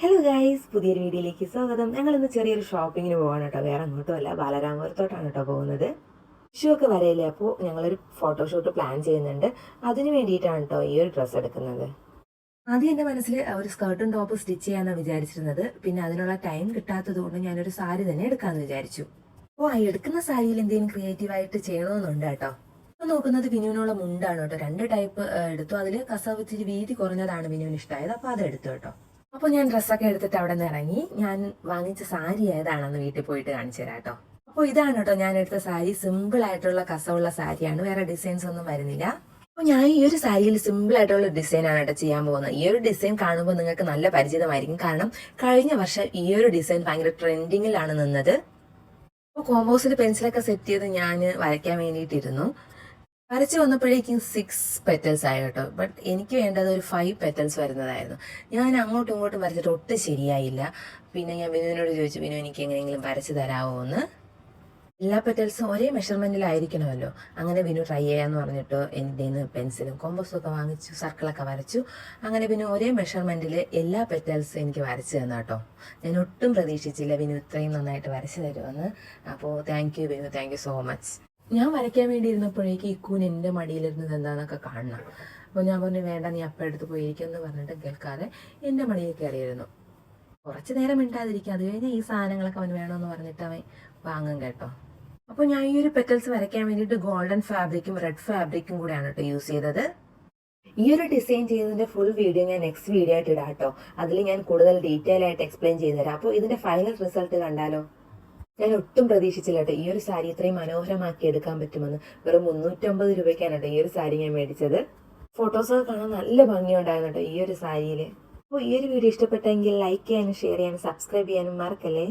Hello guys, പുതിയൊരു വീഡിയോയിലേക്ക് സ്വാഗതം. ഞങ്ങളിന്ന് ചെറിയൊരു ഷോപ്പിങ്ങിന് പോകാണ് കേട്ടോ. വേറെ അങ്ങോട്ടും അല്ല, ബാലരാമപുരത്തോട്ടാണ് കേട്ടോ പോകുന്നത്. വിഷു ഒക്കെ വരയില്ലേ, അപ്പോൾ ഞങ്ങളൊരു ഫോട്ടോഷൂട്ട് പ്ലാൻ ചെയ്യുന്നുണ്ട്. അതിന് വേണ്ടിയിട്ടാണ് കേട്ടോ ഈ ഒരു ഡ്രസ്സ് എടുക്കുന്നത്. ആദ്യം എൻ്റെ മനസ്സിൽ ഒരു സ്കർട്ടും ടോപ്പ് സ്റ്റിച്ച് ചെയ്യാമെന്നാണ് വിചാരിച്ചിരുന്നത്. പിന്നെ അതിനുള്ള ടൈം കിട്ടാത്തത് കൊണ്ട് ഞാനൊരു സാരി തന്നെ എടുക്കാമെന്ന് വിചാരിച്ചു. അപ്പോൾ ആ എടുക്കുന്ന സാരിയിൽ എന്തെങ്കിലും ക്രിയേറ്റീവായിട്ട് ചെയ്യണമെന്നുണ്ട് കേട്ടോ. അപ്പോൾ നോക്കുന്നത് വിനുവിനുള്ള മുണ്ടാണ് കേട്ടോ. 2 ടൈപ്പ് എടുത്തു. അതിൽ കസവ് ഇച്ചിരി വീതി കുറഞ്ഞതാണ് വിനുവിന് ഇഷ്ടമായത്, അപ്പോൾ അത് എടുത്തു കേട്ടോ. അപ്പോൾ ഞാൻ ഡ്രസ്സൊക്കെ എടുത്തിട്ട് അവിടെ നിന്ന് ഇറങ്ങി. ഞാൻ വാങ്ങിച്ച സാരി ഏതാണെന്ന് വീട്ടിൽ പോയിട്ട് കാണിച്ചു തരാം കേട്ടോ. അപ്പോൾ ഇതാണ് കേട്ടോ ഞാൻ എടുത്ത സാരി. സിമ്പിൾ ആയിട്ടുള്ള കസവുള്ള സാരിയാണ്, വേറെ ഡിസൈൻസ് ഒന്നും വരുന്നില്ല. അപ്പോൾ ഞാൻ ഈ ഒരു സാരിയിൽ സിമ്പിൾ ആയിട്ടുള്ള ഡിസൈനാണ് കേട്ടോ ചെയ്യാൻ പോകുന്നത്. ഈ ഒരു ഡിസൈൻ കാണുമ്പോൾ നിങ്ങൾക്ക് നല്ല പരിചിതമായിരിക്കും, കാരണം കഴിഞ്ഞ വർഷം ഈ ഒരു ഡിസൈൻ ഭയങ്കര ട്രെൻഡിങ്ങിലാണ് നിന്നത്. അപ്പോൾ കോമ്പോസിൽ പെൻസിലൊക്കെ സെറ്റ് ചെയ്ത് ഞാൻ വരയ്ക്കാൻ വേണ്ടിയിട്ടിരുന്നു. വരച്ച് വന്നപ്പോഴേക്കും 6 പെറ്റൽസ് ആയി കേട്ടോ. ബട്ട് എനിക്ക് വേണ്ടത് ഒരു 5 പെറ്റൽസ് വരുന്നതായിരുന്നു. ഞാൻ അങ്ങോട്ടും ഇങ്ങോട്ടും വരച്ചിട്ട് ഒട്ടും ശരിയായില്ല. പിന്നെ ഞാൻ വിനുവിനോട് ചോദിച്ചു, വിനു എനിക്ക് എങ്ങനെയെങ്കിലും വരച്ച് തരാമോ എന്ന്. എല്ലാ പെറ്റൽസും ഒരേ മെഷർമെൻറ്റിലായിരിക്കണമല്ലോ. അങ്ങനെ വിനു ട്രൈ ചെയ്യാമെന്ന് പറഞ്ഞിട്ട് എൻ്റെ നിന്ന് പെൻസിലും കോമ്പസും ഒക്കെ വാങ്ങിച്ചു, സർക്കിളൊക്കെ വരച്ചു. അങ്ങനെ വിനു ഒരേ മെഷർമെൻറ്റിൽ എല്ലാ പെറ്റൽസും എനിക്ക് വരച്ച് തന്നു കേട്ടോ. ഞാൻ ഒട്ടും പ്രതീക്ഷിച്ചില്ല വിനു ഇത്രയും നന്നായിട്ട് വരച്ച് തരുമെന്ന്. അപ്പോൾ thank you Vinu, thank you so much. ഞാൻ വരയ്ക്കാൻ വേണ്ടി ഇരുന്നപ്പോഴേക്ക് ഇക്കൂൻ എൻ്റെ മടിയിലിരുന്നത് എന്താണെന്നൊക്കെ കാണണം. അപ്പോൾ ഞാൻ പറഞ്ഞു, വേണ്ട നീ അപ്പം എടുത്ത് പോയിരിക്കുമെന്ന് പറഞ്ഞിട്ട് കേൾക്കാതെ എൻ്റെ മടിയിൽ കയറിയിരുന്നു. കുറച്ച് നേരം മിണ്ടാതിരിക്കുക, അത് കഴിഞ്ഞാൽ ഈ സാധനങ്ങളൊക്കെ അവൻ വേണമെന്ന് പറഞ്ഞിട്ട് അവൻ വാങ്ങും കേട്ടോ. അപ്പോൾ ഞാൻ ഈ ഒരു പെറ്റൽസ് വരയ്ക്കാൻ വേണ്ടിയിട്ട് ഗോൾഡൻ ഫാബ്രിക്കും റെഡ് ഫാബ്രിക്കും കൂടെയാണ് കേട്ടോ യൂസ് ചെയ്തത്. ഈ ഒരു ഡിസൈൻ ചെയ്തതിൻ്റെ ഫുൾ വീഡിയോ ഞാൻ നെക്സ്റ്റ് വീഡിയോ ആയിട്ട് ഇടാം കേട്ടോ. അതിൽ ഞാൻ കൂടുതൽ ഡീറ്റെയിൽ ആയിട്ട് എക്സ്പ്ലെയിൻ ചെയ്തു തരാം. അപ്പോൾ ഇതിൻ്റെ ഫൈനൽ റിസൾട്ട് കണ്ടാലോ. ഞാൻ ഒട്ടും പ്രതീക്ഷിച്ചില്ല കേട്ടോ ഈ ഒരു സാരി ഇത്രയും മനോഹരമാക്കി എടുക്കാൻ പറ്റുമെന്ന്. വെറും 350 രൂപയ്ക്കാണ് കേട്ടോ ഈ ഒരു സാരി ഞാൻ മേടിച്ചത്. ഫോട്ടോസൊക്കെ കാണാൻ നല്ല ഭംഗിയുണ്ടായിരുന്നു കേട്ടോ ഈ ഒരു സാരിയിൽ. അപ്പോൾ ഈ ഒരു വീഡിയോ ഇഷ്ടപ്പെട്ടെങ്കിൽ ലൈക്ക് ചെയ്യാനും ഷെയർ ചെയ്യാനും സബ്സ്ക്രൈബ് ചെയ്യാനും മറക്കല്ലേ.